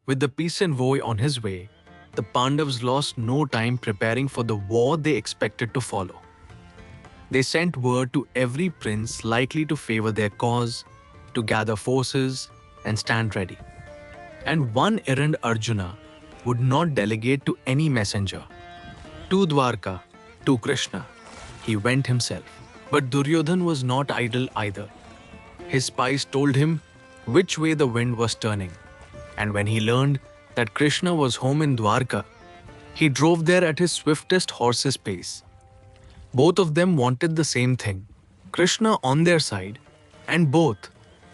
With the peace-envoy on his way, the Pandavas lost no time preparing for the war they expected to follow. They sent word to every prince likely to favor their cause, to gather forces and stand ready. And one errand Arjuna would not delegate to any messenger. To Dwaraka, to Krishna, he went himself. But Duryodhana was not idle either. His spies told him which way the wind was turning. And when he learned that Krishna was home in Dwaraka, he drove there at his swiftest horse's pace. Both of them wanted the same thing, Krishna on their side, and both,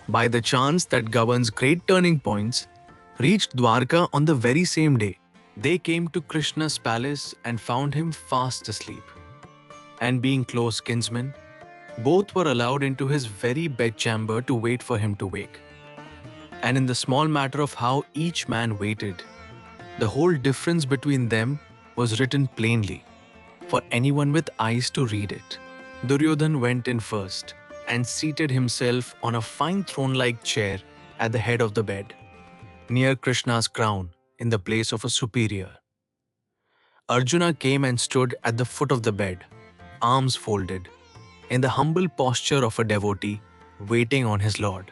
by the chance that governs great turning points, reached Dwaraka on the very same day. They came to Krishna's palace and found him fast asleep. And being close kinsmen, both were allowed into his very bedchamber to wait for him to wake. And in the small matter of how each man waited, the whole difference between them was written plainly for anyone with eyes to read it. Duryodhana went in first and seated himself on a fine throne-like chair at the head of the bed, near Krishna's crown in the place of a superior. Arjuna came and stood at the foot of the bed, arms folded, in the humble posture of a devotee waiting on his lord.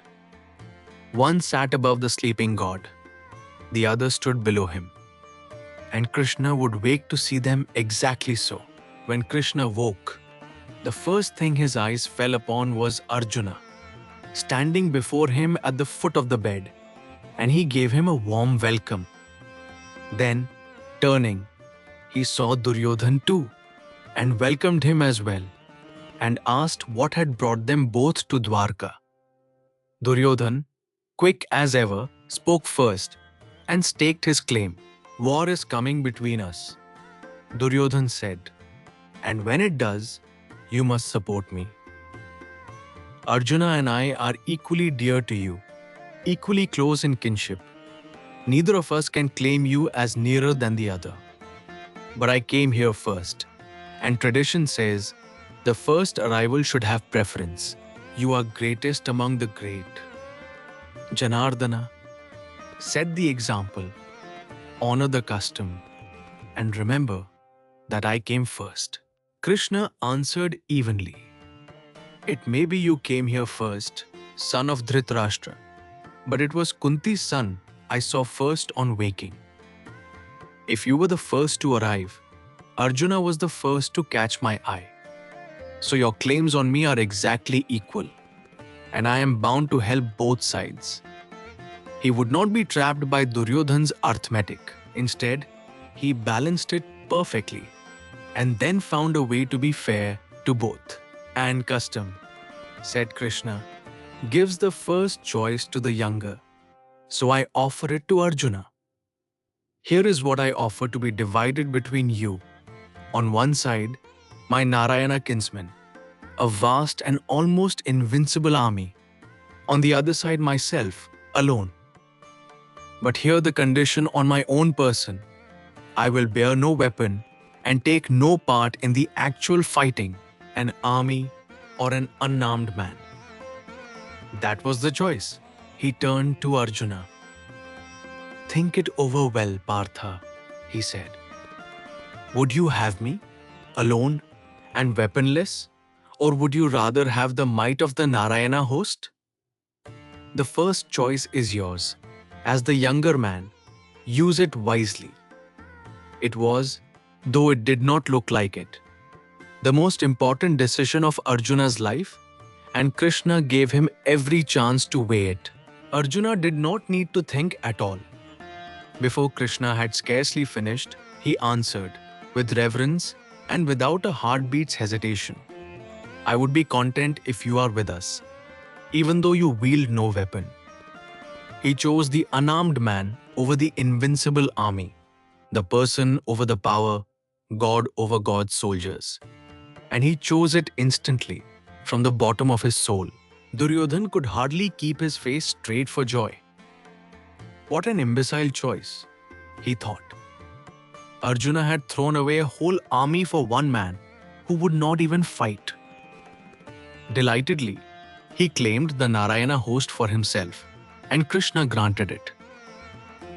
One sat above the sleeping god, the other stood below him. And Krishna would wake to see them exactly so. When Krishna woke, the first thing his eyes fell upon was Arjuna, standing before him at the foot of the bed, and he gave him a warm welcome. Then, turning, he saw Duryodhana too, and welcomed him as well, and asked what had brought them both to Dwaraka. Duryodhana, quick as ever, spoke first and staked his claim. War is coming between us, Duryodhana said, and when it does, you must support me. Arjuna and I are equally dear to you, equally close in kinship. Neither of us can claim you as nearer than the other. But I came here first, and tradition says the first arrival should have preference. You are greatest among the great. Janardana, set the example, honor the custom, and remember that I came first. Krishna answered evenly. It may be you came here first, son of Dhritarashtra, but it was Kunti's son I saw first on waking. If you were the first to arrive, Arjuna was the first to catch my eye. So your claims on me are exactly equal, and I am bound to help both sides. He would not be trapped by Duryodhana's arithmetic. Instead, he balanced it perfectly, and then found a way to be fair to both. And custom, said Krishna, gives the first choice to the younger. So I offer it to Arjuna. Here is what I offer to be divided between you. On one side, my Narayana kinsmen, a vast and almost invincible army. On the other side, myself, alone. But here the condition on my own person. I will bear no weapon and take no part in the actual fighting, an army or an unarmed man. That was the choice. He turned to Arjuna. Think it over well, Partha, he said. Would you have me, alone and weaponless, or would you rather have the might of the Narayana host? The first choice is yours. As the younger man, use it wisely. It was, though it did not look like it, the most important decision of Arjuna's life, and Krishna gave him every chance to weigh it. Arjuna did not need to think at all. Before Krishna had scarcely finished, he answered, with reverence and without a heartbeat's hesitation, I would be content if you are with us, even though you wield no weapon. He chose the unarmed man over the invincible army, the person over the power, God over God's soldiers. And he chose it instantly, from the bottom of his soul. Duryodhana could hardly keep his face straight for joy. What an imbecile choice, he thought. Arjuna had thrown away a whole army for one man who would not even fight. Delightedly, he claimed the Narayana host for himself, and Krishna granted it.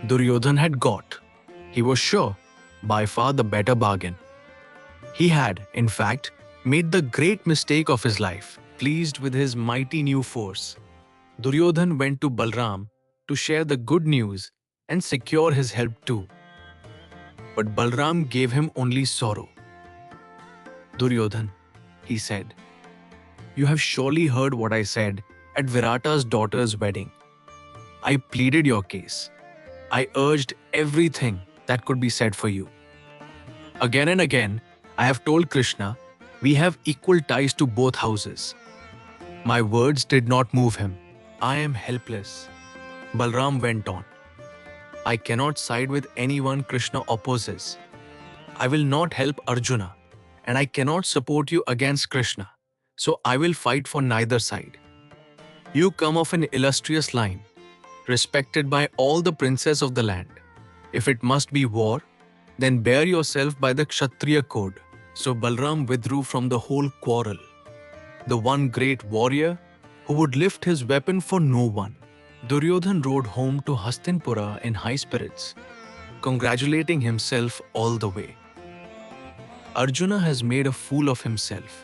Duryodhana had got. He was sure, by far the better bargain. He had, in fact, made the great mistake of his life. Pleased with his mighty new force, Duryodhana went to Balram to share the good news and secure his help too. But Balram gave him only sorrow. Duryodhana, he said, you have surely heard what I said at Virata's daughter's wedding. I pleaded your case. I urged everything that could be said for you. Again and again, I have told Krishna, we have equal ties to both houses. My words did not move him. I am helpless. Balram went on. I cannot side with anyone Krishna opposes. I will not help Arjuna, and I cannot support you against Krishna, so I will fight for neither side. You come of an illustrious line, respected by all the princes of the land. If it must be war, then bear yourself by the Kshatriya code. So Balram withdrew from the whole quarrel. The one great warrior who would lift his weapon for no one. Duryodhana rode home to Hastinapura in high spirits, congratulating himself all the way. Arjuna has made a fool of himself,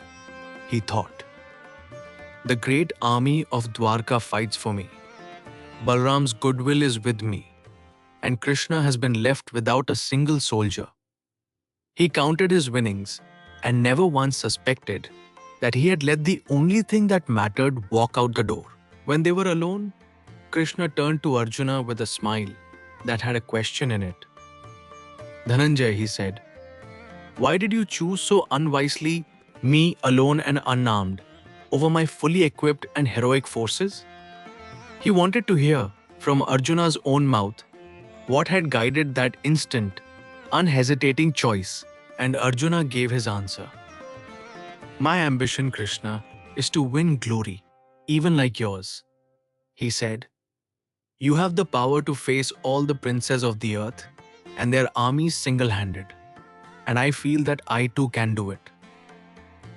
he thought. The great army of Dwaraka fights for me. Balram's goodwill is with me, and Krishna has been left without a single soldier. He counted his winnings and never once suspected that he had let the only thing that mattered walk out the door. When they were alone, Krishna turned to Arjuna with a smile that had a question in it. Dhananjay, he said, why did you choose so unwisely me alone and unarmed over my fully equipped and heroic forces? He wanted to hear from Arjuna's own mouth what had guided that instant, unhesitating choice, and Arjuna gave his answer. My ambition, Krishna, is to win glory, even like yours. He said, you have the power to face all the princes of the earth and their armies single-handed, and I feel that I too can do it.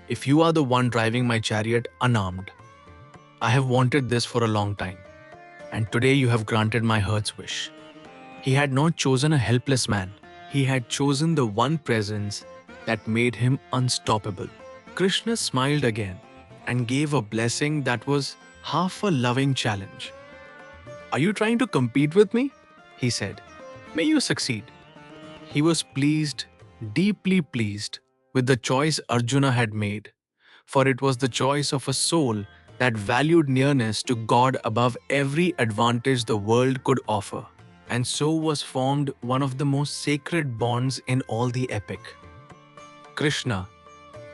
If you are the one driving my chariot unarmed, I have wanted this for a long time, and today you have granted my heart's wish. He had not chosen a helpless man. He had chosen the one presence that made him unstoppable. Krishna smiled again and gave a blessing that was half a loving challenge. Are you trying to compete with me? He said. May you succeed. He was pleased, deeply pleased, with the choice Arjuna had made, for it was the choice of a soul that valued nearness to God above every advantage the world could offer. And so was formed one of the most sacred bonds in all the epic. Krishna,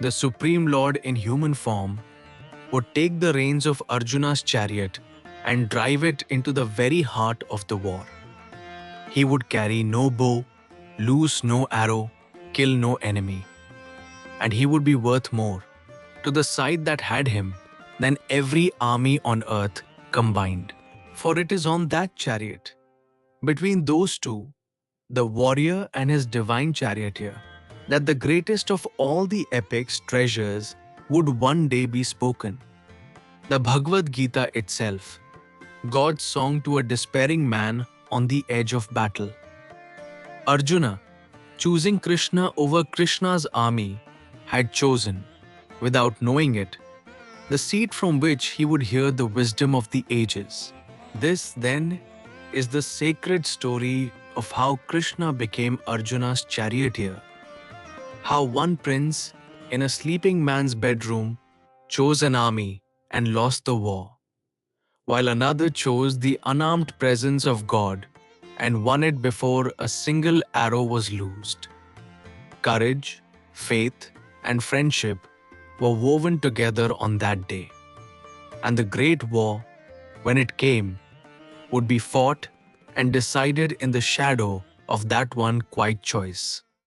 the Supreme Lord in human form, would take the reins of Arjuna's chariot and drive it into the very heart of the war. He would carry no bow, loose no arrow, kill no enemy. And he would be worth more to the side that had him than every army on earth combined. For it is on that chariot, between those two, the warrior and his divine charioteer, that the greatest of all the epic's treasures would one day be spoken. The Bhagavad Gita itself, God's song to a despairing man on the edge of battle. Arjuna, choosing Krishna over Krishna's army, had chosen, without knowing it, the seat from which he would hear the wisdom of the ages. This, then, is the sacred story of how Krishna became Arjuna's charioteer. How one prince, in a sleeping man's bedroom, chose an army and lost the war, while another chose the unarmed presence of God and won it before a single arrow was loosed. Courage, faith, and friendship were woven together on that day, and the great war, when it came, would be fought and decided in the shadow of that one quiet choice.